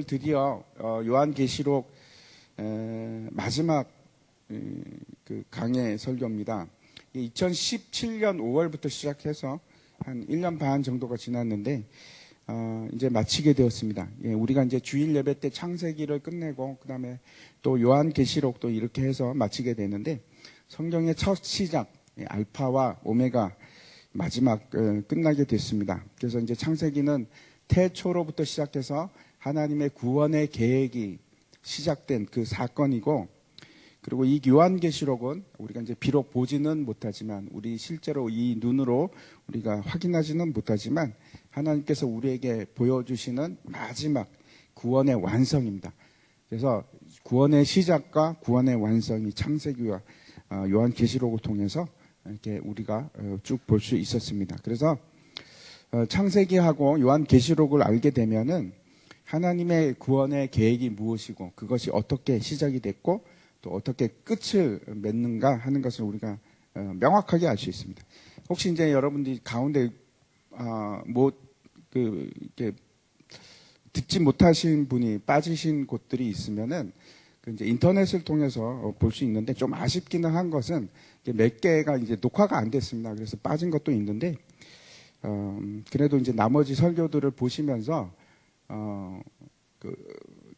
오늘 드디어 요한계시록 마지막 그 강의 설교입니다. 2017년 5월부터 시작해서 한 1년 반 정도가 지났는데 이제 마치게 되었습니다. 우리가 이제 주일 예배 때 창세기를 끝내고 그다음에 또 요한계시록도 이렇게 해서 마치게 되는데 성경의 첫 시작 알파와 오메가 마지막 끝나게 됐습니다. 그래서 이제 창세기는 태초로부터 시작해서 하나님의 구원의 계획이 시작된 그 사건이고, 그리고 이 요한계시록은 우리가 이제 비록 보지는 못하지만, 우리 실제로 이 눈으로 우리가 확인하지는 못하지만 하나님께서 우리에게 보여주시는 마지막 구원의 완성입니다. 그래서 구원의 시작과 구원의 완성이 창세기와 요한계시록을 통해서 이렇게 우리가 쭉 볼 수 있었습니다. 그래서 창세기하고 요한계시록을 알게 되면은 하나님의 구원의 계획이 무엇이고 그것이 어떻게 시작이 됐고 또 어떻게 끝을 맺는가 하는 것을 우리가 명확하게 알 수 있습니다. 혹시 이제 여러분들이 가운데 이렇게 듣지 못하신 분이 빠지신 곳들이 있으면은 이제 인터넷을 통해서 볼 수 있는데, 좀 아쉽기는 한 것은 몇 개가 이제 녹화가 안 됐습니다. 그래서 빠진 것도 있는데, 그래도 이제 나머지 설교들을 보시면서 그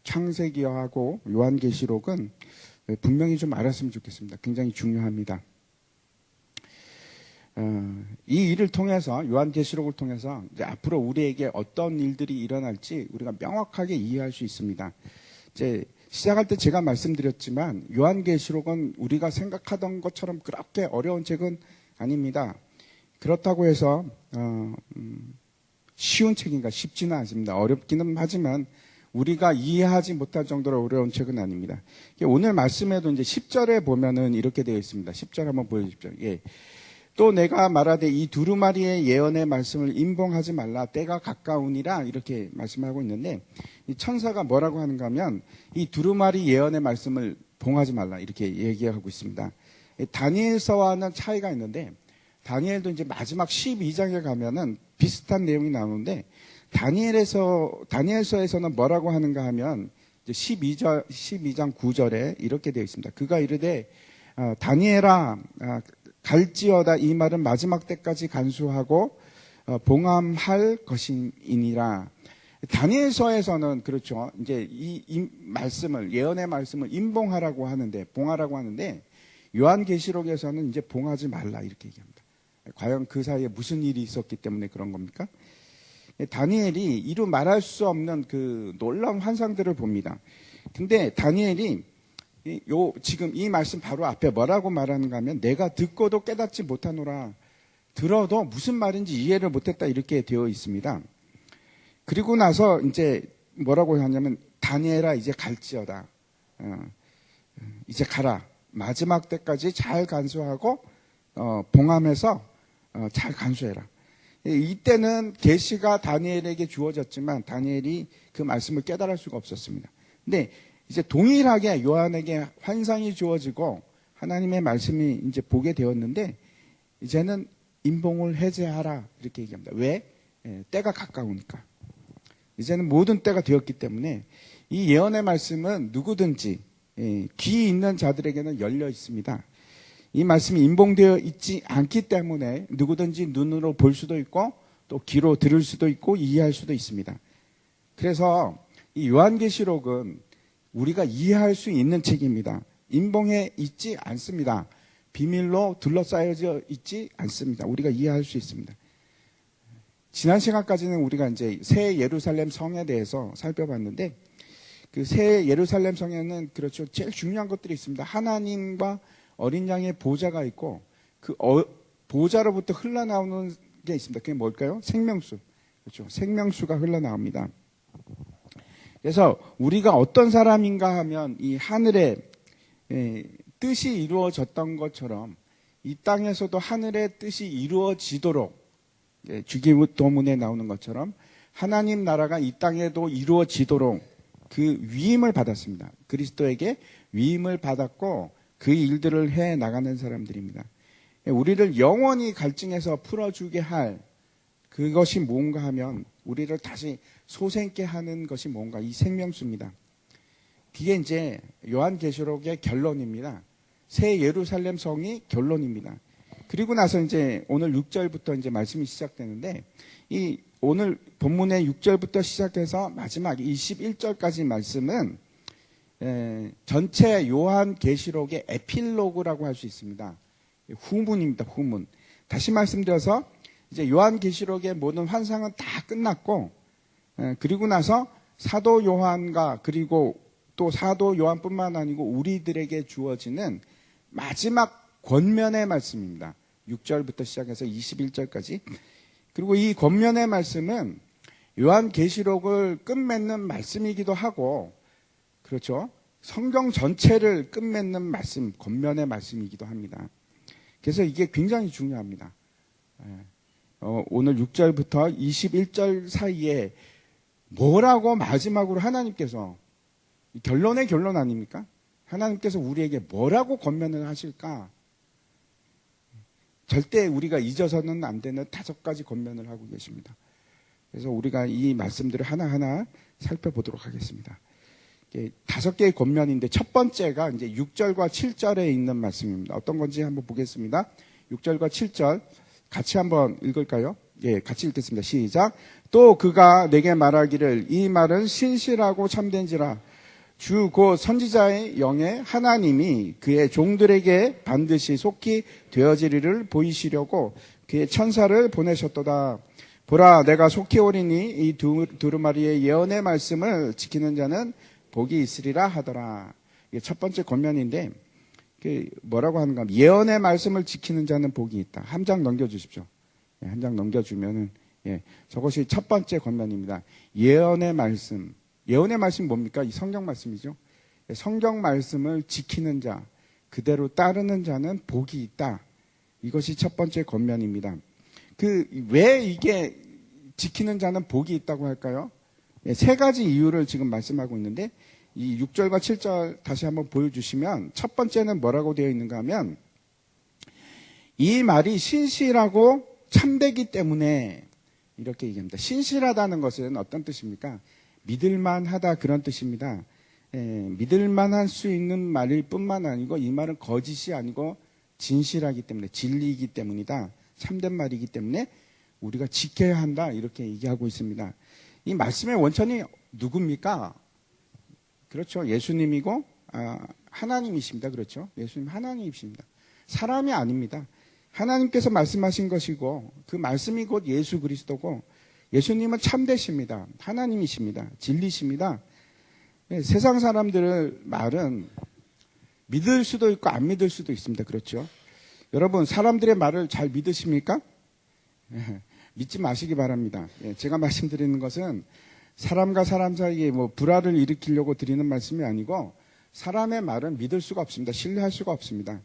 창세기하고 요한계시록은 분명히 좀 알았으면 좋겠습니다. 굉장히 중요합니다. 이 일을 통해서, 요한계시록을 통해서 이제 앞으로 우리에게 어떤 일들이 일어날지 우리가 명확하게 이해할 수 있습니다. 이제 시작할 때 제가 말씀드렸지만 요한계시록은 우리가 생각하던 것처럼 그렇게 어려운 책은 아닙니다. 그렇다고 해서 쉬운 책인가? 쉽지는 않습니다. 어렵기는 하지만 우리가 이해하지 못할 정도로 어려운 책은 아닙니다. 오늘 말씀에도 이제 10절에 보면은 이렇게 되어 있습니다. 10절 한번 보여주십시오. 예. 또 내가 말하되 이 두루마리의 예언의 말씀을 임봉하지 말라, 때가 가까우니라, 이렇게 말씀하고 있는데, 이 천사가 뭐라고 하는가 하면 이 두루마리 예언의 말씀을 봉하지 말라 이렇게 얘기하고 있습니다. 다니엘서와는 차이가 있는데, 다니엘도 이제 마지막 12장에 가면은 비슷한 내용이 나오는데, 다니엘서에서는 뭐라고 하는가 하면 이제 12장 9절에 이렇게 되어 있습니다. 그가 이르되 다니엘아, 갈지어다, 이 말은 마지막 때까지 간수하고 봉함할 것이니라. 다니엘서에서는 그렇죠. 이제 이 말씀을, 예언의 말씀을 임봉하라고 하는데, 봉하라고 하는데, 요한계시록에서는 이제 봉하지 말라 이렇게 얘기합니다. 과연 그 사이에 무슨 일이 있었기 때문에 그런 겁니까? 다니엘이 이루 말할 수 없는 그 놀라운 환상들을 봅니다. 근데 다니엘이 지금 이 말씀 바로 앞에 뭐라고 말하는가 하면, 내가 듣고도 깨닫지 못하노라, 들어도 무슨 말인지 이해를 못했다, 이렇게 되어 있습니다. 그리고 나서 이제 뭐라고 하냐면, 다니엘아 이제 갈지어다, 이제 가라, 마지막 때까지 잘 간수하고 봉함해서 잘 간수해라. 이때는 계시가 다니엘에게 주어졌지만 다니엘이 그 말씀을 깨달을 수가 없었습니다. 근데 이제 동일하게 요한에게 환상이 주어지고 하나님의 말씀이 이제 보게 되었는데, 이제는 임봉을 해제하라 이렇게 얘기합니다. 왜? 때가 가까우니까. 이제는 모든 때가 되었기 때문에 이 예언의 말씀은 누구든지 귀 있는 자들에게는 열려 있습니다. 이 말씀이 임봉되어 있지 않기 때문에 누구든지 눈으로 볼 수도 있고 또 귀로 들을 수도 있고 이해할 수도 있습니다. 그래서 이 요한계시록은 우리가 이해할 수 있는 책입니다. 임봉해 있지 않습니다. 비밀로 둘러싸여져 있지 않습니다. 우리가 이해할 수 있습니다. 지난 시간까지는 우리가 이제 새 예루살렘 성에 대해서 살펴봤는데, 그 새 예루살렘 성에는 그렇죠, 제일 중요한 것들이 있습니다. 하나님과 어린 양의 보좌가 있고, 그 보좌로부터 흘러나오는 게 있습니다. 그게 뭘까요? 생명수. 그렇죠. 생명수가 흘러나옵니다. 그래서 우리가 어떤 사람인가 하면 이 하늘에 뜻이 이루어졌던 것처럼 이 땅에서도 하늘의 뜻이 이루어지도록, 주기도문에 나오는 것처럼 하나님 나라가 이 땅에도 이루어지도록 그 위임을 받았습니다. 그리스도에게 위임을 받았고 그 일들을 해 나가는 사람들입니다. 우리를 영원히 갈증에서 풀어주게 할 그것이 뭔가 하면 우리를 다시 소생케 하는 것이 뭔가 이 생명수입니다. 그게 이제 요한계시록의 결론입니다. 새 예루살렘 성이 결론입니다. 그리고 나서 이제 오늘 6절부터 이제 말씀이 시작되는데 이 오늘 본문의 6절부터 시작해서 마지막 21절까지 말씀은 전체 요한계시록의 에필로그라고 할 수 있습니다. 후문입니다. 후문. 다시 말씀드려서 이제 요한계시록의 모든 환상은 다 끝났고 그리고 나서 사도 요한과 그리고 또 사도 요한뿐만 아니고 우리들에게 주어지는 마지막 권면의 말씀입니다. 6절부터 시작해서 21절까지. 그리고 이 권면의 말씀은 요한계시록을 끝맺는 말씀이기도 하고 그렇죠. 성경 전체를 끝맺는 말씀, 권면의 말씀이기도 합니다. 그래서 이게 굉장히 중요합니다. 오늘 6절부터 21절 사이에 뭐라고 마지막으로 하나님께서 결론의 결론 아닙니까? 하나님께서 우리에게 뭐라고 권면을 하실까? 절대 우리가 잊어서는 안 되는 5가지 권면을 하고 계십니다. 그래서 우리가 이 말씀들을 하나하나 살펴보도록 하겠습니다. 5개의 권면인데 첫 번째가 이제 6절과 7절에 있는 말씀입니다. 어떤 건지 한번 보겠습니다. 6절과 7절 같이 한번 읽을까요? 예, 같이 읽겠습니다. 시작. 또 그가 내게 말하기를 이 말은 신실하고 참된지라 주 곧 선지자의 영에 하나님이 그의 종들에게 반드시 속히 되어지리를 보이시려고 그의 천사를 보내셨도다. 보라 내가 속히 오리니 이 두루마리의 예언의 말씀을 지키는 자는 복이 있으리라 하더라. 이게 첫 번째 권면인데 뭐라고 하는가? 예언의 말씀을 지키는 자는 복이 있다. 한 장 넘겨주십시오. 한 장 넘겨주면은 저것이 첫 번째 권면입니다. 예언의 말씀. 예언의 말씀이 뭡니까? 이 성경 말씀이죠. 성경 말씀을 지키는 자, 그대로 따르는 자는 복이 있다. 이것이 첫 번째 권면입니다. 왜 이게 지키는 자는 복이 있다고 할까요? 3가지 이유를 지금 말씀하고 있는데 이 6절과 7절 다시 한번 보여주시면 첫 번째는 뭐라고 되어 있는가 하면 이 말이 신실하고 참되기 때문에 이렇게 얘기합니다. 신실하다는 것은 어떤 뜻입니까? 믿을만하다 그런 뜻입니다. 믿을만할 수 있는 말일 뿐만 아니고 이 말은 거짓이 아니고 진실하기 때문에 진리이기 때문이다. 참된 말이기 때문에 우리가 지켜야 한다 이렇게 얘기하고 있습니다. 이 말씀의 원천이 누굽니까? 그렇죠. 예수님이고 하나님이십니다. 그렇죠. 예수님 하나님이십니다. 사람이 아닙니다. 하나님께서 말씀하신 것이고 그 말씀이 곧 예수 그리스도고 예수님은 참되십니다. 하나님이십니다. 진리십니다. 세상 사람들의 말은 믿을 수도 있고 안 믿을 수도 있습니다. 그렇죠. 여러분 사람들의 말을 잘 믿으십니까? 믿지 마시기 바랍니다. 제가 말씀드리는 것은 사람과 사람 사이에 불화를 일으키려고 드리는 말씀이 아니고 사람의 말은 믿을 수가 없습니다. 신뢰할 수가 없습니다.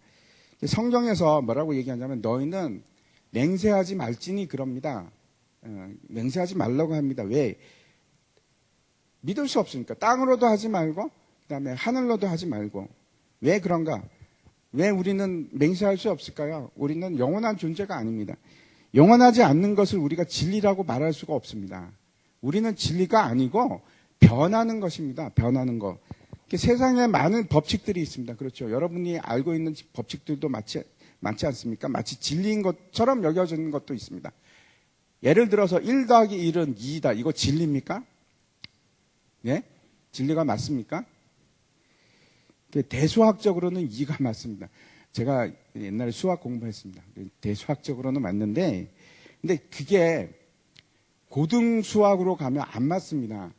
성경에서 뭐라고 얘기하냐면 너희는 맹세하지 말지니 그럽니다. 맹세하지 말라고 합니다. 왜? 믿을 수 없으니까. 땅으로도 하지 말고 그다음에 하늘로도 하지 말고. 왜 그런가? 왜 우리는 맹세할 수 없을까요? 우리는 영원한 존재가 아닙니다. 영원하지 않는 것을 우리가 진리라고 말할 수가 없습니다. 우리는 진리가 아니고 변하는 것입니다. 변하는 것. 세상에 많은 법칙들이 있습니다. 그렇죠. 여러분이 알고 있는 법칙들도 많지 않습니까? 마치 진리인 것처럼 여겨지는 것도 있습니다. 예를 들어서 1 더하기 1은 2다. 이거 진리입니까? 네? 진리가 맞습니까? 대수학적으로는 2가 맞습니다. 제가 옛날에 수학 공부했습니다. 대수학적으로는 맞는데 근데 그게 고등수학으로 가면 안 맞습니다.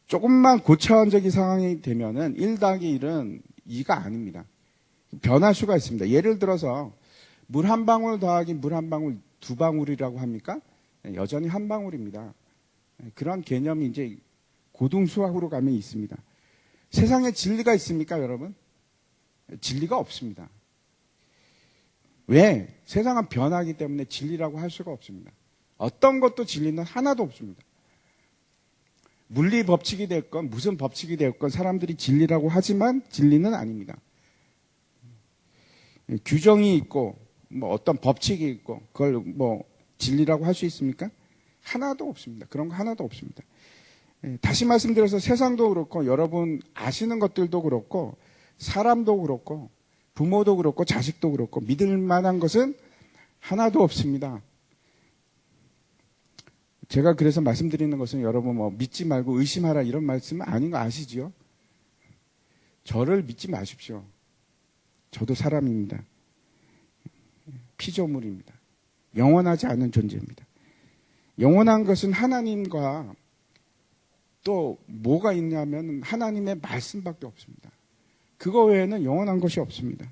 조금만 고차원적인 상황이 되면은 1 더하기 1은 2가 아닙니다. 변할 수가 있습니다. 예를 들어서 물 한 방울 더하기 물 한 방울 2방울이라고 합니까? 여전히 한 방울입니다. 그런 개념이 이제 고등수학으로 가면 있습니다. 세상에 진리가 있습니까, 여러분? 진리가 없습니다. 왜? 세상은 변하기 때문에 진리라고 할 수가 없습니다. 어떤 것도 진리는 하나도 없습니다. 물리 법칙이 됐건 무슨 법칙이 됐건 사람들이 진리라고 하지만 진리는 아닙니다. 규정이 있고 어떤 법칙이 있고 그걸 진리라고 할 수 있습니까? 하나도 없습니다. 그런 거 하나도 없습니다. 다시 말씀드려서 세상도 그렇고 여러분 아시는 것들도 그렇고 사람도 그렇고 부모도 그렇고 자식도 그렇고 믿을 만한 것은 하나도 없습니다. 제가 그래서 말씀드리는 것은 여러분 뭐 믿지 말고 의심하라 이런 말씀은 아닌 거 아시죠? 저를 믿지 마십시오. 저도 사람입니다. 피조물입니다. 영원하지 않은 존재입니다. 영원한 것은 하나님과 또 뭐가 있냐면 하나님의 말씀밖에 없습니다. 그거 외에는 영원한 것이 없습니다.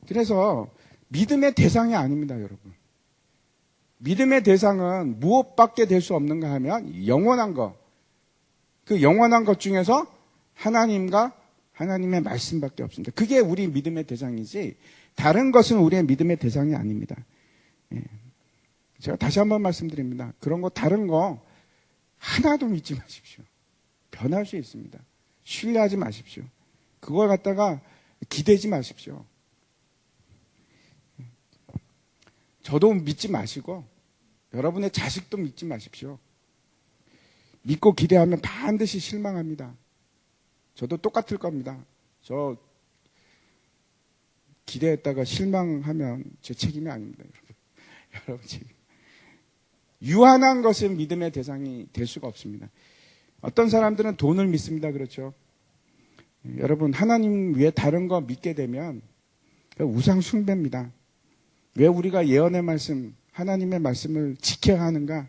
그래서 믿음의 대상이 아닙니다, 여러분. 믿음의 대상은 무엇밖에 될 수 없는가 하면 영원한 것. 그 영원한 것 중에서 하나님과 하나님의 말씀밖에 없습니다. 그게 우리 믿음의 대상이지 다른 것은 우리의 믿음의 대상이 아닙니다. 제가 다시 한번 말씀드립니다. 그런 거 다른 거 하나도 믿지 마십시오. 변할 수 있습니다. 신뢰하지 마십시오. 그걸 갖다가 기대지 마십시오. 저도 믿지 마시고 여러분의 자식도 믿지 마십시오. 믿고 기대하면 반드시 실망합니다. 저도 똑같을 겁니다. 저 기대했다가 실망하면 제 책임이 아닙니다. 여러분 책임. 유한한 것은 믿음의 대상이 될 수가 없습니다. 어떤 사람들은 돈을 믿습니다. 그렇죠? 여러분 하나님 외에 다른 거 믿게 되면 우상 숭배입니다. 왜 우리가 예언의 말씀, 하나님의 말씀을 지켜야 하는가?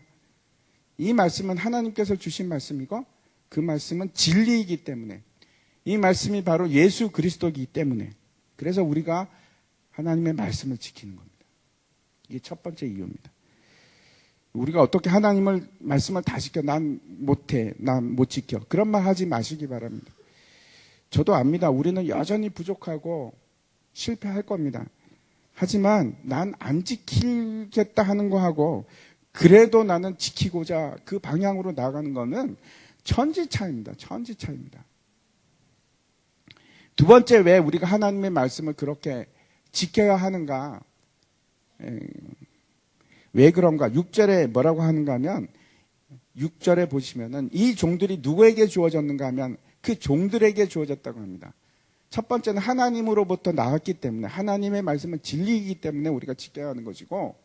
이 말씀은 하나님께서 주신 말씀이고 그 말씀은 진리이기 때문에 이 말씀이 바로 예수 그리스도이기 때문에 그래서 우리가 하나님의 말씀을 지키는 겁니다. 이게 첫 번째 이유입니다. 우리가 어떻게 하나님을 말씀을 다 지켜 난 못해, 난 못 지켜 그런 말 하지 마시기 바랍니다. 저도 압니다. 우리는 여전히 부족하고 실패할 겁니다. 하지만 난 안 지키겠다 하는 거하고 그래도 나는 지키고자 그 방향으로 나가는 거는 천지차이입니다. 천지차이입니다. 두 번째 왜 우리가 하나님의 말씀을 그렇게 지켜야 하는가? 왜 그런가? 6절에 뭐라고 하는가 하면 6절에 보시면은 이 종들이 누구에게 주어졌는가 하면 그 종들에게 주어졌다고 합니다. 첫 번째는 하나님으로부터 나왔기 때문에 하나님의 말씀은 진리이기 때문에 우리가 지켜야 하는 것이고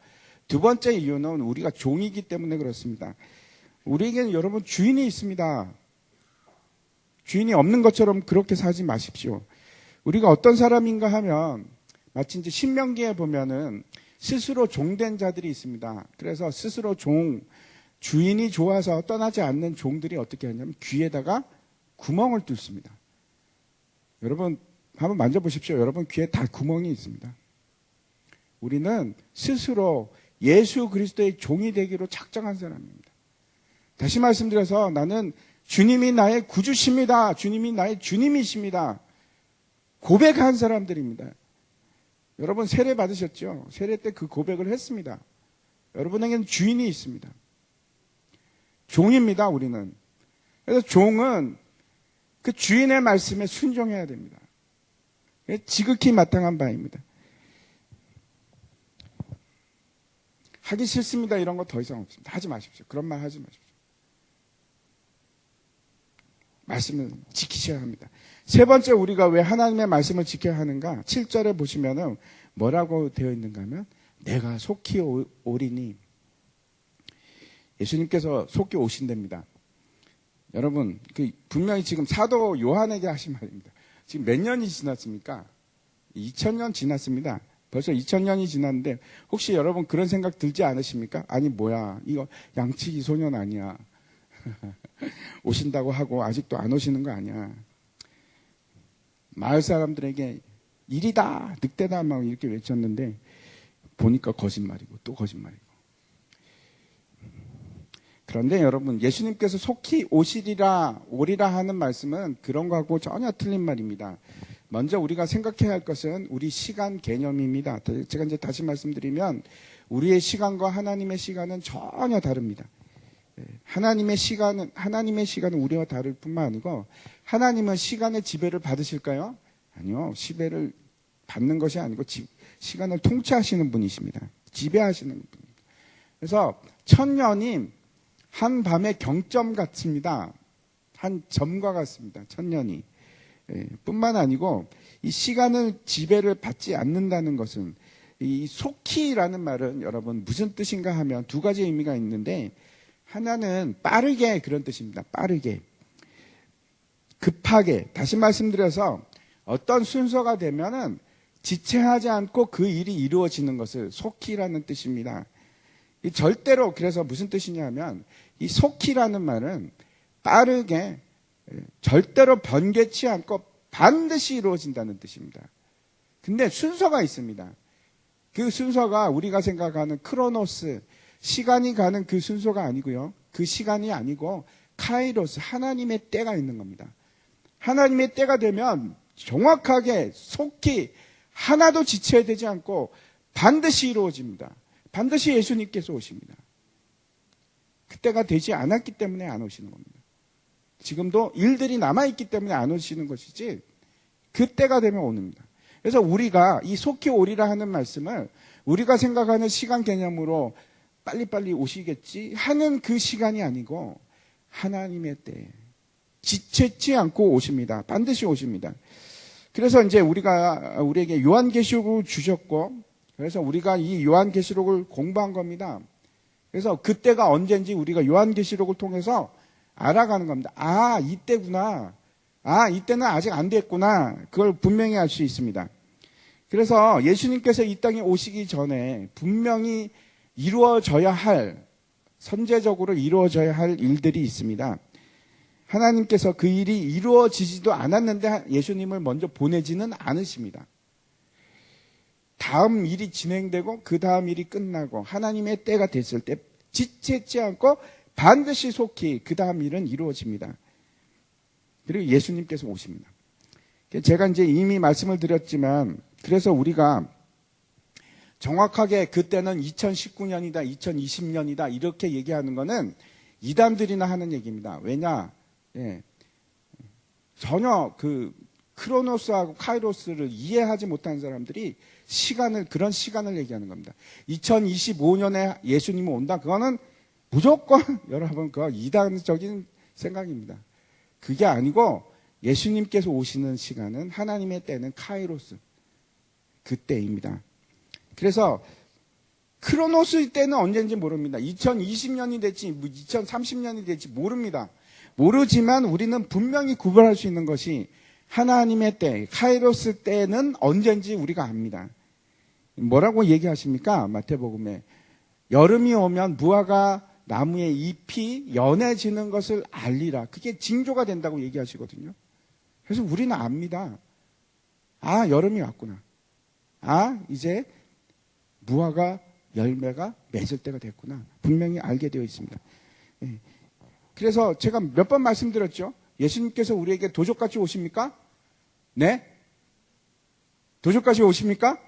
두 번째 이유는 우리가 종이기 때문에 그렇습니다. 우리에게는 여러분 주인이 있습니다. 주인이 없는 것처럼 그렇게 살지 마십시오. 우리가 어떤 사람인가 하면 마치 이제 신명기에 보면은 스스로 종된 자들이 있습니다. 그래서 스스로 주인이 좋아서 떠나지 않는 종들이 어떻게 하냐면 귀에다가 구멍을 뚫습니다. 여러분 한번 만져보십시오. 여러분 귀에 다 구멍이 있습니다. 우리는 스스로 예수 그리스도의 종이 되기로 작정한 사람입니다. 다시 말씀드려서 나는 주님이 나의 구주십니다. 주님이 나의 주님이십니다. 고백한 사람들입니다. 여러분 세례 받으셨죠? 세례 때 그 고백을 했습니다. 여러분에게는 주인이 있습니다. 종입니다, 우리는. 그래서 종은 그 주인의 말씀에 순종해야 됩니다. 지극히 마땅한 바입니다. 하기 싫습니다. 이런 거 더 이상 없습니다. 하지 마십시오. 그런 말 하지 마십시오. 말씀을 지키셔야 합니다. 세 번째 우리가 왜 하나님의 말씀을 지켜야 하는가? 7절에 보시면은 뭐라고 되어 있는가 하면 내가 속히 오리니 예수님께서 속히 오신답니다. 여러분 분명히 지금 사도 요한에게 하신 말입니다. 지금 몇 년이 지났습니까? 2000년 지났습니다. 벌써 2000년이 지났는데 혹시 여러분 그런 생각 들지 않으십니까? 아니 뭐야 이거 양치기 소년 아니야. 오신다고 하고 아직도 안 오시는 거 아니야. 마을 사람들에게 일이다 늑대다 막 이렇게 외쳤는데 보니까 거짓말이고 또 거짓말이고. 그런데 여러분 예수님께서 속히 오리라 하는 말씀은 그런 거하고 전혀 틀린 말입니다. 먼저 우리가 생각해야 할 것은 우리 시간 개념입니다. 제가 이제 다시 말씀드리면 우리의 시간과 하나님의 시간은 전혀 다릅니다. 하나님의 시간은 우리와 다를 뿐만 아니고 하나님은 시간의 지배를 받으실까요? 아니요. 지배를 받는 것이 아니고 시간을 통치하시는 분이십니다. 지배하시는 분입니다. 그래서 천년이 한 밤의 경점 같습니다. 한 점과 같습니다. 천년이. 뿐만 아니고 이 시간을 지배를 받지 않는다는 것은 이 속히라는 말은 여러분 무슨 뜻인가 하면 두 가지 의미가 있는데 하나는 빠르게 그런 뜻입니다. 빠르게. 급하게. 다시 말씀드려서 어떤 순서가 되면은 지체하지 않고 그 일이 이루어지는 것을 속히라는 뜻입니다. 절대로 그래서 무슨 뜻이냐면 이 속히라는 말은 빠르게 절대로 변개치 않고 반드시 이루어진다는 뜻입니다. 근데 순서가 있습니다. 그 순서가 우리가 생각하는 크로노스, 시간이 가는 그 순서가 아니고요. 그 시간이 아니고 카이로스, 하나님의 때가 있는 겁니다. 하나님의 때가 되면 정확하게 속히 하나도 지체되지 않고 반드시 이루어집니다. 반드시 예수님께서 오십니다. 그때가 되지 않았기 때문에 안 오시는 겁니다. 지금도 일들이 남아있기 때문에 안 오시는 것이지 그때가 되면 옵니다. 그래서 우리가 이 속히 오리라 하는 말씀을 우리가 생각하는 시간 개념으로 빨리빨리 오시겠지 하는 그 시간이 아니고 하나님의 때에 지체치 않고 오십니다. 반드시 오십니다. 그래서 이제 우리에게 요한계시록을 주셨고 그래서 우리가 이 요한계시록을 공부한 겁니다. 그래서 그때가 언제인지 우리가 요한계시록을 통해서 알아가는 겁니다. 아, 이때구나. 아, 이때는 아직 안 됐구나. 그걸 분명히 알 수 있습니다. 그래서 예수님께서 이 땅에 오시기 전에 분명히 이루어져야 할, 선제적으로 이루어져야 할 일들이 있습니다. 하나님께서 그 일이 이루어지지도 않았는데 예수님을 먼저 보내지는 않으십니다. 다음 일이 진행되고 그 다음 일이 끝나고 하나님의 때가 됐을 때 지체치 않고 반드시 속히 그 다음 일은 이루어집니다. 그리고 예수님께서 오십니다. 제가 이제 이미 말씀을 드렸지만 그래서 우리가 정확하게 그때는 2019년이다, 2020년이다 이렇게 얘기하는 거는 이단들이나 하는 얘기입니다. 왜냐? 전혀 그 크로노스하고 카이로스를 이해하지 못하는 사람들이 그런 시간을 얘기하는 겁니다. 2025년에 예수님이 온다. 그거는 무조건 여러분 그거 이단적인 생각입니다. 그게 아니고 예수님께서 오시는 시간은 하나님의 때는 카이로스 그때입니다. 그래서 크로노스 때는 언제인지 모릅니다. 2020년이 될지 2030년이 될지 모릅니다. 모르지만 우리는 분명히 구별할 수 있는 것이 하나님의 때, 카이로스 때는 언제인지 우리가 압니다. 뭐라고 얘기하십니까? 마태복음에 여름이 오면 무화과 나무의 잎이 연해지는 것을 알리라. 그게 징조가 된다고 얘기하시거든요. 그래서 우리는 압니다. 아, 여름이 왔구나. 아, 이제 무화과 열매가 맺을 때가 됐구나. 분명히 알게 되어 있습니다. 그래서 제가 몇 번 말씀드렸죠. 예수님께서 우리에게 도적같이 오십니까? 네? 도적같이 오십니까?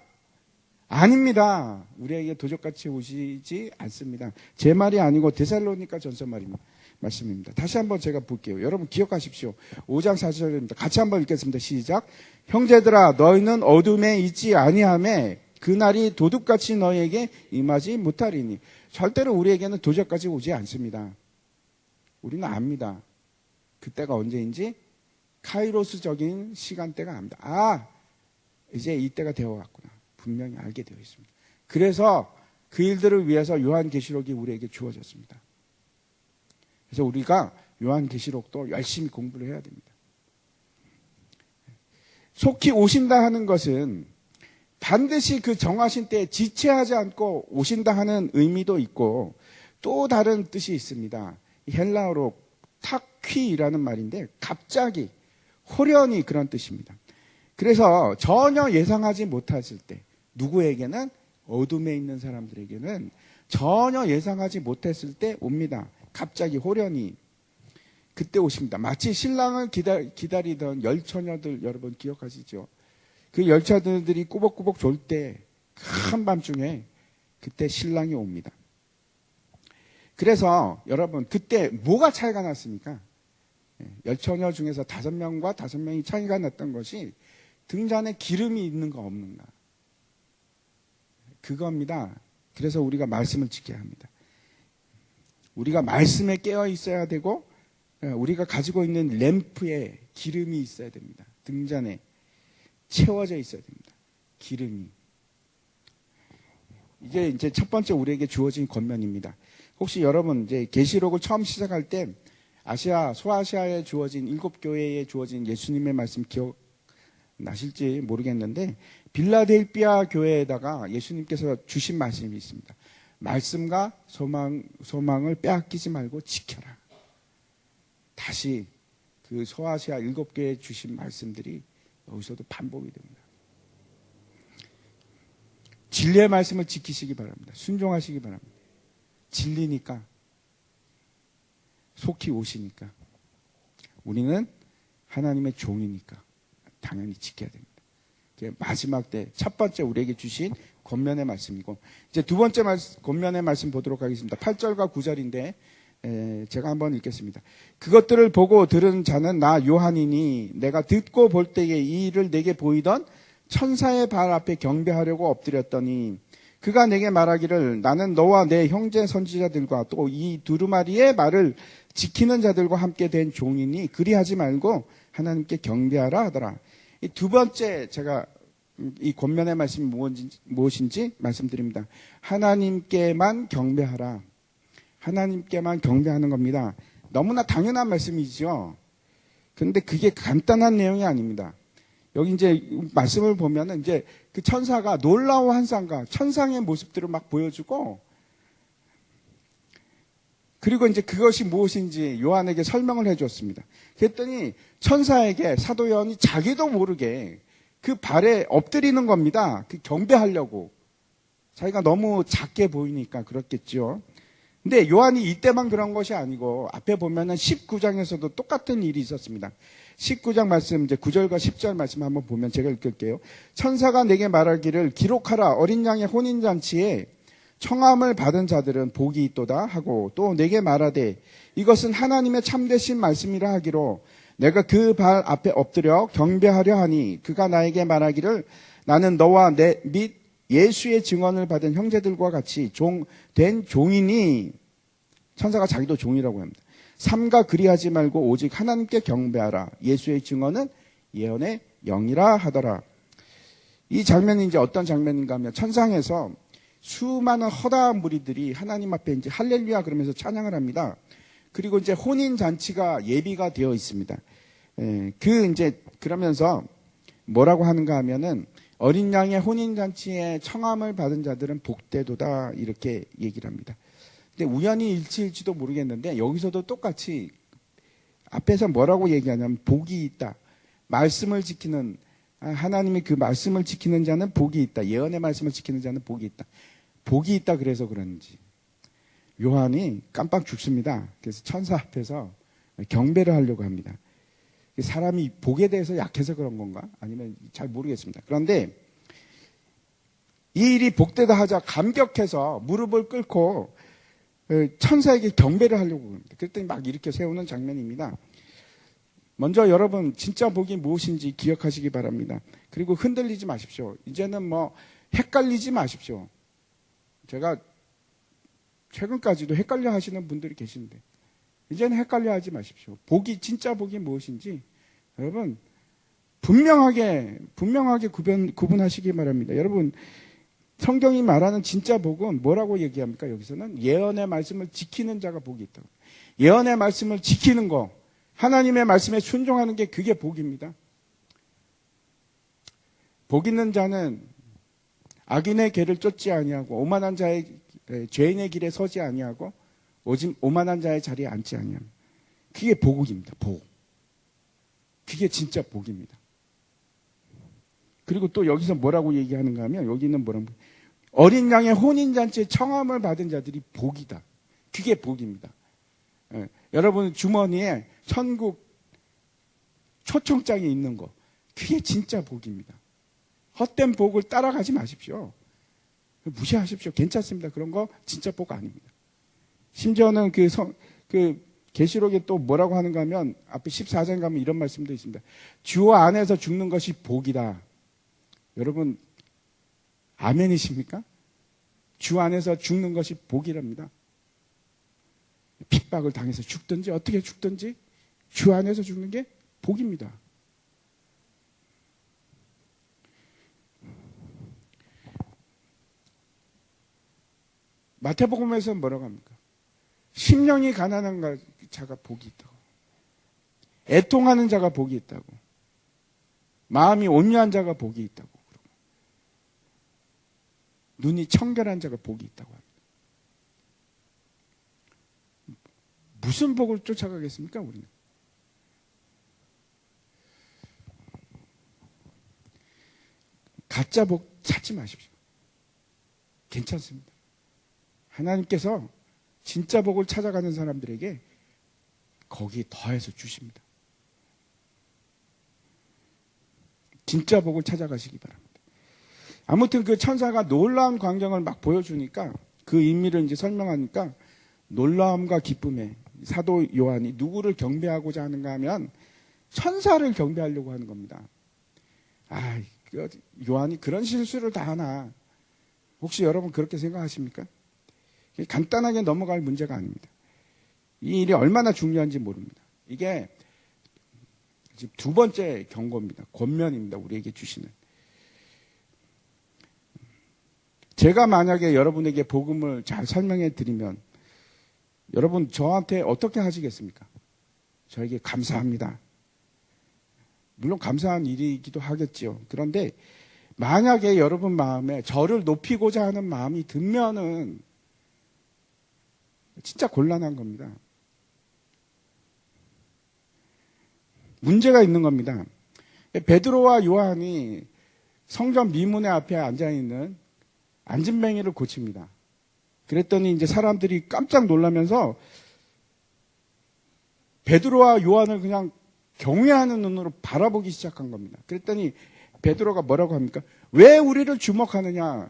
아닙니다. 우리에게 도적같이 오시지 않습니다. 제 말이 아니고 데살로니가 전서 말씀입니다. 다시 한번 제가 볼게요. 여러분 기억하십시오. 5장 4절입니다. 같이 한번 읽겠습니다. 시작. 형제들아 너희는 어둠에 있지 아니하매 그날이 도둑같이 너희에게 임하지 못하리니. 절대로 우리에게는 도적같이 오지 않습니다. 우리는 압니다. 그때가 언제인지 카이로스적인 시간대가 압니다. 아, 이제 이때가 되어왔구나. 분명히 알게 되어 있습니다. 그래서 그 일들을 위해서 요한계시록이 우리에게 주어졌습니다. 그래서 우리가 요한계시록도 열심히 공부를 해야 됩니다. 속히 오신다 하는 것은 반드시 그 정하신 때에 지체하지 않고 오신다 하는 의미도 있고 또 다른 뜻이 있습니다. 헬라어로 타퀴라는 말인데 갑자기 호련히 그런 뜻입니다. 그래서 전혀 예상하지 못했을 때 누구에게는 어둠에 있는 사람들에게는 전혀 예상하지 못했을 때 옵니다. 갑자기 호련히 그때 오십니다. 마치 신랑을 기다리던 열처녀들 여러분 기억하시죠? 그 열처녀들이 꾸벅꾸벅 졸 때 한밤중에 그때 신랑이 옵니다. 그래서 여러분 그때 뭐가 차이가 났습니까? 열처녀 중에서 5명과 5명이 차이가 났던 것이 등잔에 기름이 있는가 없는가. 그겁니다. 그래서 우리가 말씀을 지켜야 합니다. 우리가 말씀에 깨어 있어야 되고 우리가 가지고 있는 램프에 기름이 있어야 됩니다. 등잔에 채워져 있어야 됩니다. 기름이. 이게 이제 첫 번째 우리에게 주어진 권면입니다. 혹시 여러분 이제 계시록을 처음 시작할 때 소아시아에 주어진 7교회에 주어진 예수님의 말씀 기억나실지 모르겠는데 빌라델피아 교회에다가 예수님께서 주신 말씀이 있습니다. 말씀과 소망을 빼앗기지 말고 지켜라. 다시 그 소아시아 7교회에 주신 말씀들이 여기서도 반복이 됩니다. 진리의 말씀을 지키시기 바랍니다. 순종하시기 바랍니다. 진리니까, 속히 오시니까, 우리는 하나님의 종이니까 당연히 지켜야 됩니다. 마지막 때 첫 번째 우리에게 주신 권면의 말씀이고, 이제 두 번째 권면의 말씀 보도록 하겠습니다. 8절과 9절인데 제가 한번 읽겠습니다. 그것들을 보고 들은 자는 나 요한이니 내가 듣고 볼 때에 이 일을 내게 보이던 천사의 발 앞에 경배하려고 엎드렸더니 그가 내게 말하기를 나는 너와 내 형제 선지자들과 또 이 두루마리의 말을 지키는 자들과 함께 된 종이니 그리하지 말고 하나님께 경배하라 하더라. 이 두 번째 제가 이 권면의 말씀이 무엇인지 말씀드립니다. 하나님께만 경배하라. 하나님께만 경배하는 겁니다. 너무나 당연한 말씀이죠. 그런데 그게 간단한 내용이 아닙니다. 여기 이제 말씀을 보면은 이제 그 천사가 놀라운 환상과 천상의 모습들을 막 보여주고 그리고 이제 그것이 무엇인지 요한에게 설명을 해줬습니다. 그랬더니 천사에게 사도 요한이 자기도 모르게 그 발에 엎드리는 겁니다. 그 경배하려고. 자기가 너무 작게 보이니까 그렇겠죠. 근데 요한이 이때만 그런 것이 아니고 앞에 보면은 19장에서도 똑같은 일이 있었습니다. 19장 말씀 이제 9절과 10절 말씀 한번 보면 제가 읽을게요. 천사가 내게 말하기를 기록하라 어린 양의 혼인잔치에 청함을 받은 자들은 복이 있도다 하고 또 내게 말하되 이것은 하나님의 참되신 말씀이라 하기로 내가 그 발 앞에 엎드려 경배하려 하니 그가 나에게 말하기를 나는 너와 내 및 예수의 증언을 받은 형제들과 같이 된 종이니 천사가 자기도 종이라고 합니다. 삼가 그리하지 말고 오직 하나님께 경배하라. 예수의 증언은 예언의 영이라 하더라. 이 장면이 이제 어떤 장면인가 하면 천상에서 수많은 허다한 무리들이 하나님 앞에 이제 할렐루야 그러면서 찬양을 합니다. 그리고 이제 혼인 잔치가 예비가 되어 있습니다. 이제 그러면서 뭐라고 하는가 하면은 어린 양의 혼인 잔치에 청함을 받은 자들은 복되도다 이렇게 얘기를 합니다. 근데 우연히 일치일지도 모르겠는데 여기서도 똑같이 앞에서 뭐라고 얘기하냐면 복이 있다. 말씀을 지키는 하나님이 그 말씀을 지키는 자는 복이 있다. 예언의 말씀을 지키는 자는 복이 있다. 복이 있다 그래서 그런지 요한이 깜빡 죽습니다. 그래서 천사 앞에서 경배를 하려고 합니다. 사람이 복에 대해서 약해서 그런 건가? 아니면 잘 모르겠습니다. 그런데 이 일이 복되다 하자 감격해서 무릎을 꿇고 천사에게 경배를 하려고 합니다. 그랬더니 막 이렇게 세우는 장면입니다. 먼저 여러분 진짜 복이 무엇인지 기억하시기 바랍니다. 그리고 흔들리지 마십시오. 이제는 헷갈리지 마십시오. 제가 최근까지도 헷갈려 하시는 분들이 계신데 이제는 헷갈려 하지 마십시오. 진짜 복이 무엇인지 여러분 분명하게 구분하시기 바랍니다. 여러분 성경이 말하는 진짜 복은 뭐라고 얘기합니까? 여기서는 예언의 말씀을 지키는 자가 복이 있다고. 예언의 말씀을 지키는 거, 하나님의 말씀에 순종하는 게 그게 복입니다. 복 있는 자는 악인의 길을 쫓지 아니하고 오만한 자의 죄인의 길에 서지 아니하고 오직 오만한 자의 자리에 앉지 아니하며 그게 복입니다. 복. 그게 진짜 복입니다. 그리고 또 여기서 뭐라고 얘기하는가 하면 여기는 뭐라고 어린 양의 혼인잔치에 청함을 받은 자들이 복이다. 그게 복입니다. 여러분 주머니에 천국 초청장이 있는 거 그게 진짜 복입니다. 헛된 복을 따라가지 마십시오. 무시하십시오. 괜찮습니다. 그런 거 진짜 복 아닙니다. 심지어는 계시록에 또 뭐라고 하는가 하면 앞에 14장 가면 이런 말씀도 있습니다. 주 안에서 죽는 것이 복이다. 여러분 아멘이십니까? 주 안에서 죽는 것이 복이랍니다. 핍박을 당해서 죽든지 어떻게 죽든지 주 안에서 죽는 게 복입니다. 마태복음에서는 뭐라고 합니까? 심령이 가난한 자가 복이 있다고. 애통하는 자가 복이 있다고. 마음이 온유한 자가 복이 있다고. 눈이 청결한 자가 복이 있다고 합니다. 무슨 복을 쫓아가겠습니까, 우리는? 가짜 복 찾지 마십시오. 괜찮습니다. 하나님께서 진짜 복을 찾아가는 사람들에게 거기에 더해서 주십니다. 진짜 복을 찾아가시기 바랍니다. 아무튼 그 천사가 놀라운 광경을 막 보여주니까 그 의미를 이제 설명하니까 놀라움과 기쁨에 사도 요한이 누구를 경배하고자 하는가 하면 천사를 경배하려고 하는 겁니다. 아, 요한이 그런 실수를 다 하나? 혹시 여러분 그렇게 생각하십니까? 간단하게 넘어갈 문제가 아닙니다. 이 일이 얼마나 중요한지 모릅니다. 이게 지금 두 번째 경고입니다. 권면입니다. 우리에게 주시는. 제가 만약에 여러분에게 복음을 잘 설명해 드리면 여러분 저한테 어떻게 하시겠습니까? 저에게 감사합니다. 물론 감사한 일이기도 하겠지요. 그런데 만약에 여러분 마음에 저를 높이고자 하는 마음이 들면은 진짜 곤란한 겁니다. 문제가 있는 겁니다. 베드로와 요한이 성전 미문의 앞에 앉아있는 안진뱅이를 고칩니다. 그랬더니 이제 사람들이 깜짝 놀라면서 베드로와 요한을 그냥 경외하는 눈으로 바라보기 시작한 겁니다. 그랬더니 베드로가 뭐라고 합니까? 왜 우리를 주목하느냐?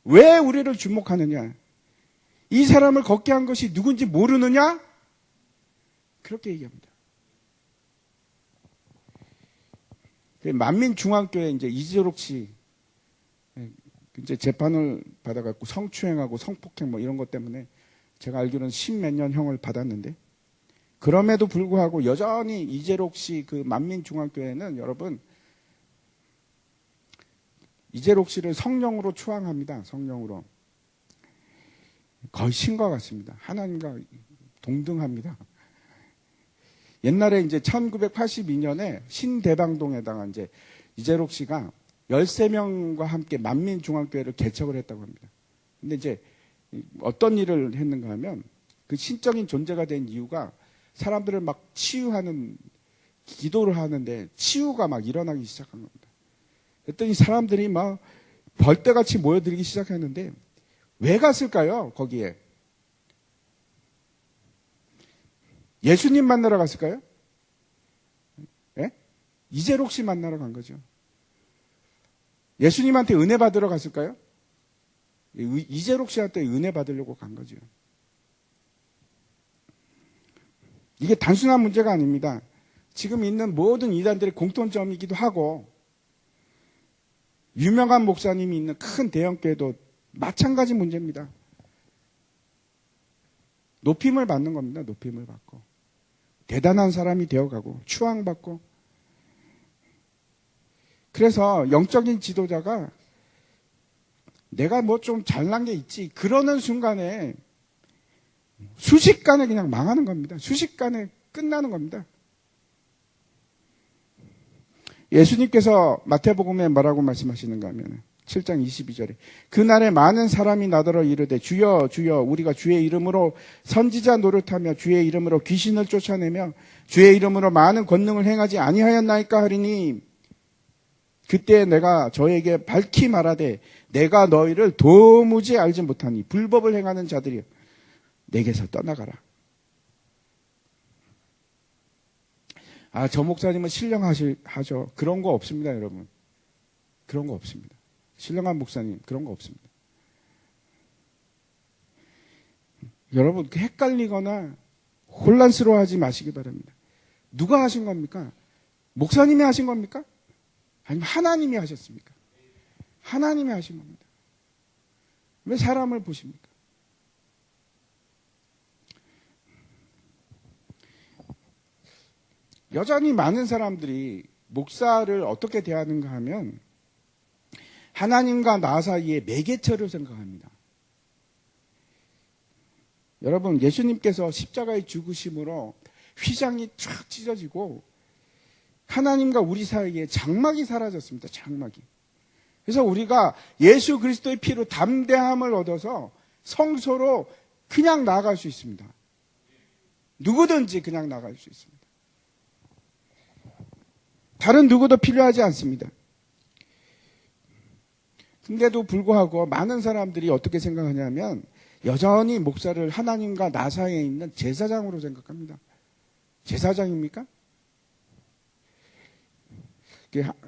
왜 우리를 주목하느냐? 이 사람을 걷게 한 것이 누군지 모르느냐? 그렇게 얘기합니다. 만민중앙교회 이제 이재록 씨 이제 재판을 받아갖고 성추행하고 성폭행 뭐 이런 것 때문에 제가 알기로는 10몇 년 형을 받았는데 그럼에도 불구하고 여전히 이재록 씨 그 만민중앙교회는 여러분 이재록 씨를 성령으로 추앙합니다. 성령으로. 거의 신과 같습니다. 하나님과 동등합니다. 옛날에 이제 1982년에 신대방동에다가 이제 이재록 씨가 13명과 함께 만민중앙교회를 개척을 했다고 합니다. 근데 이제 어떤 일을 했는가 하면 그 신적인 존재가 된 이유가 사람들을 막 치유하는 기도를 하는데 치유가 막 일어나기 시작한 겁니다. 그랬더니 사람들이 막 벌떼같이 모여들기 시작했는데 왜 갔을까요? 거기에. 예수님 만나러 갔을까요? 예? 이재록 씨 만나러 간 거죠. 예수님한테 은혜 받으러 갔을까요? 이재록 씨한테 은혜 받으려고 간 거죠. 이게 단순한 문제가 아닙니다. 지금 있는 모든 이단들의 공통점이기도 하고 유명한 목사님이 있는 큰 대형교회도 마찬가지 문제입니다. 높임을 받는 겁니다. 높임을 받고. 대단한 사람이 되어가고 추앙받고. 그래서 영적인 지도자가 내가 뭐 좀 잘난 게 있지 그러는 순간에 순식간에 그냥 망하는 겁니다. 순식간에 끝나는 겁니다. 예수님께서 마태복음에 뭐라고 말씀하시는가 하면 7장 22절에 그날에 많은 사람이 나더러 이르되 주여 주여 우리가 주의 이름으로 선지자 노릇하며 주의 이름으로 귀신을 쫓아내며 주의 이름으로 많은 권능을 행하지 아니하였나이까 하리니 그때 내가 저에게 밝히 말하되 내가 너희를 도무지 알지 못하니 불법을 행하는 자들이여 내게서 떠나가라. 아, 저 목사님은 신령하죠. 그런 거 없습니다, 여러분. 그런 거 없습니다. 신령한 목사님, 그런 거 없습니다. 여러분, 헷갈리거나 혼란스러워하지 마시기 바랍니다. 누가 하신 겁니까? 목사님이 하신 겁니까? 아니면 하나님이 하셨습니까? 하나님이 하신 겁니다. 왜 사람을 보십니까? 여전히 많은 사람들이 목사를 어떻게 대하는가 하면 하나님과 나 사이의 매개체로 생각합니다. 여러분, 예수님께서 십자가의 죽으심으로 휘장이 쫙 찢어지고 하나님과 우리 사이에 장막이 사라졌습니다. 장막이. 그래서 우리가 예수 그리스도의 피로 담대함을 얻어서 성소로 그냥 나아갈 수 있습니다. 누구든지 그냥 나갈 수 있습니다. 다른 누구도 필요하지 않습니다. 근데도 불구하고 많은 사람들이 어떻게 생각하냐면 여전히 목사를 하나님과 나 사이에 있는 제사장으로 생각합니다. 제사장입니까?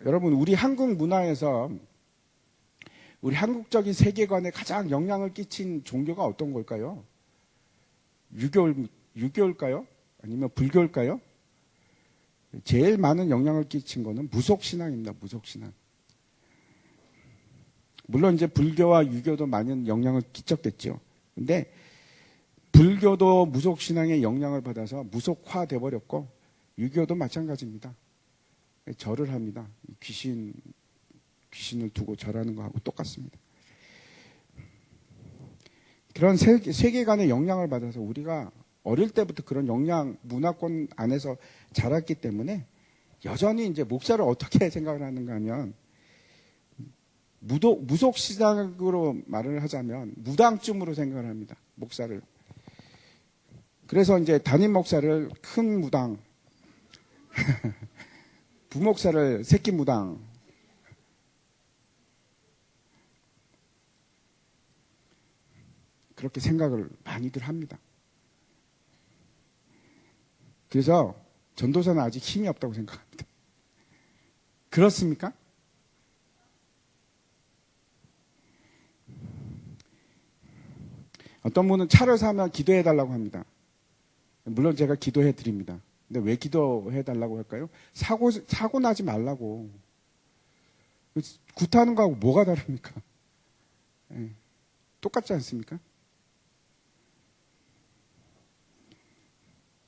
여러분, 우리 한국 문화에서 우리 한국적인 세계관에 가장 영향을 끼친 종교가 어떤 걸까요? 유교일까요? 아니면 불교일까요? 제일 많은 영향을 끼친 거는 무속신앙입니다. 무속신앙. 물론 이제 불교와 유교도 많은 영향을 끼쳤겠죠. 근데 불교도 무속신앙의 영향을 받아서 무속화돼 버렸고 유교도 마찬가지입니다. 절을 합니다. 귀신을 두고 절하는 거하고 똑같습니다. 그런 세계관의 영향을 받아서 우리가 어릴 때부터 그런 문화권 안에서 자랐기 때문에 여전히 이제 목사를 어떻게 생각을 하는가 하면 무속시장으로 말을 하자면 무당쯤으로 생각을 합니다. 목사를. 그래서 이제 담임 목사를 큰 무당, 부목사를 새끼 무당, 그렇게 생각을 많이들 합니다. 그래서 전도사는 아직 힘이 없다고 생각합니다. 그렇습니까? 어떤 분은 차를 사면 기도해 달라고 합니다. 물론 제가 기도해 드립니다. 근데 왜 기도해 달라고 할까요? 사고 나지 말라고. 구타하는 거하고 뭐가 다릅니까? 네. 똑같지 않습니까?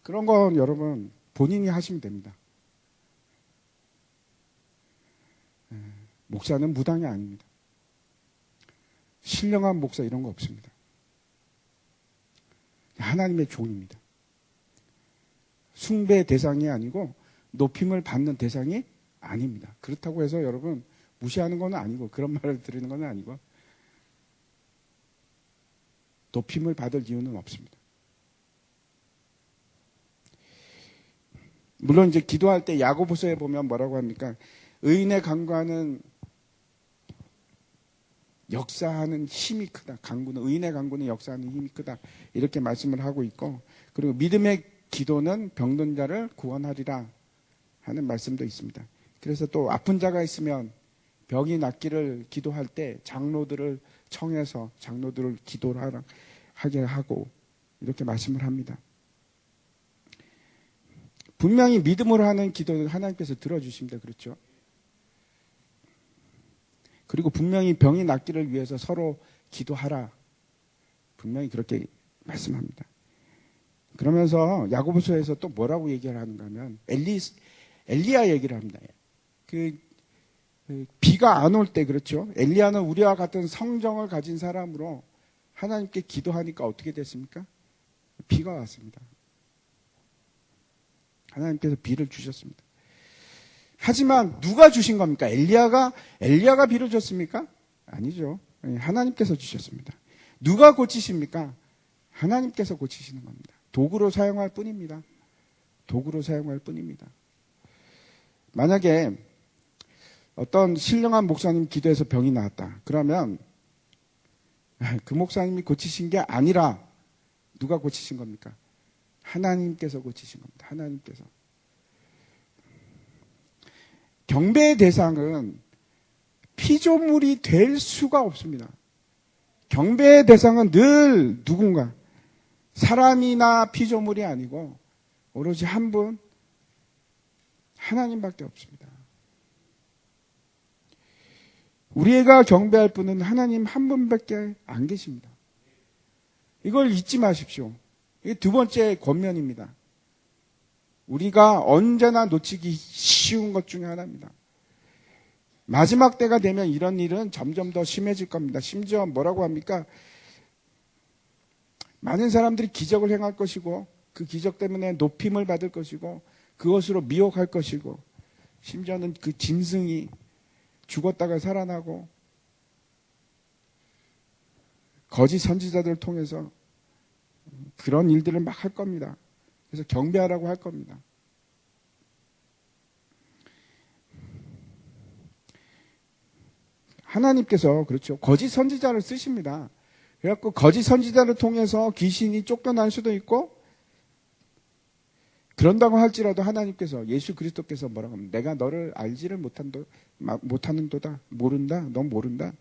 그런 건 여러분 본인이 하시면 됩니다. 목사는 무당이 아닙니다. 신령한 목사 이런 거 없습니다. 하나님의 종입니다. 숭배 대상이 아니고 높임을 받는 대상이 아닙니다. 그렇다고 해서 여러분 무시하는 건 아니고 그런 말을 드리는 건 아니고 높임을 받을 이유는 없습니다. 물론 이제 기도할 때 야고보서에 보면 뭐라고 합니까? 의인의 강구하는 역사하는 힘이 크다. 의인의 강구는 역사하는 힘이 크다. 이렇게 말씀을 하고 있고, 그리고 믿음의 기도는 병든 자를 구원하리라 하는 말씀도 있습니다. 그래서 또 아픈 자가 있으면 병이 낫기를 기도할 때 장로들을 청해서 장로들을 기도를 하게 하고 이렇게 말씀을 합니다. 분명히 믿음으로 하는 기도는 하나님께서 들어주십니다. 그렇죠? 그리고 분명히 병이 낫기를 위해서 서로 기도하라. 분명히 그렇게 말씀합니다. 그러면서 야고보서에서 또 뭐라고 얘기를 하는가 하면 엘리야 얘기를 합니다. 비가 안 올 때 그렇죠. 엘리야는 우리와 같은 성정을 가진 사람으로 하나님께 기도하니까 어떻게 됐습니까? 비가 왔습니다. 하나님께서 비를 주셨습니다. 하지만 누가 주신 겁니까? 엘리야가 비를 줬습니까? 아니죠. 하나님께서 주셨습니다. 누가 고치십니까? 하나님께서 고치시는 겁니다. 도구로 사용할 뿐입니다. 도구로 사용할 뿐입니다. 만약에 어떤 신령한 목사님 기도해서 병이 나왔다. 그러면 그 목사님이 고치신 게 아니라 누가 고치신 겁니까? 하나님께서 고치신 겁니다. 하나님께서. 경배의 대상은 피조물이 될 수가 없습니다. 경배의 대상은 늘 누군가 사람이나 피조물이 아니고 오로지 한 분 하나님밖에 없습니다. 우리가 경배할 분은 하나님 한 분밖에 안 계십니다. 이걸 잊지 마십시오. 이게 두 번째 권면입니다. 우리가 언제나 놓치기 쉬운 것 중에 하나입니다. 마지막 때가 되면 이런 일은 점점 더 심해질 겁니다. 심지어 뭐라고 합니까? 많은 사람들이 기적을 행할 것이고 그 기적 때문에 높임을 받을 것이고 그것으로 미혹할 것이고 심지어는 그 짐승이 죽었다가 살아나고 거짓 선지자들을 통해서 그런 일들을 막 할 겁니다. 그래서 경배하라고 할 겁니다. 하나님께서 그렇죠. 거짓 선지자를 쓰십니다. 그래갖고 거짓 선지자를 통해서 귀신이 쫓겨날 수도 있고 그런다고 할지라도 하나님께서 예수 그리스도께서 뭐라고 하면 내가 너를 알지를 못하는도다. 모른다. 넌 모른다.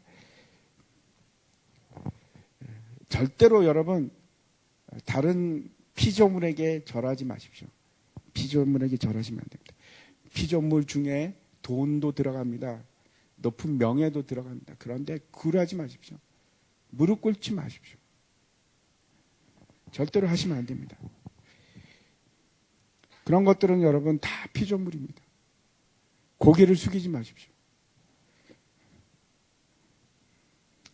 절대로 여러분 다른 피조물에게 절하지 마십시오. 피조물에게 절하시면 안 됩니다. 피조물 중에 돈도 들어갑니다. 높은 명예도 들어갑니다. 그런데 굴하지 마십시오. 무릎 꿇지 마십시오. 절대로 하시면 안 됩니다. 그런 것들은 여러분 다 피조물입니다. 고개를 숙이지 마십시오.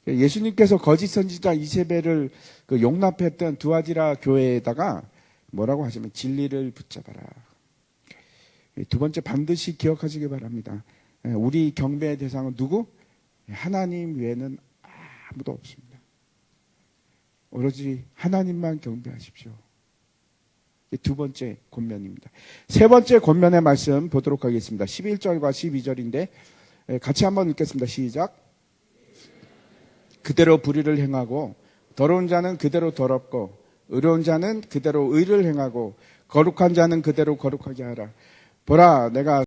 예수님께서 거짓 선지자 이세벨을 용납했던 두아디라 교회에다가 뭐라고 하시면 진리를 붙잡아라. 두 번째 반드시 기억하시기 바랍니다. 우리 경배의 대상은 누구? 하나님 외에는 아무도 없습니다. 오로지 하나님만 경배하십시오. 두 번째 권면입니다. 세 번째 권면의 말씀 보도록 하겠습니다. 11절과 12절인데 같이 한번 읽겠습니다. 시작. 그대로 불의를 행하고 더러운 자는 그대로 더럽고 의로운 자는 그대로 의를 행하고 거룩한 자는 그대로 거룩하게 하라. 보라, 내가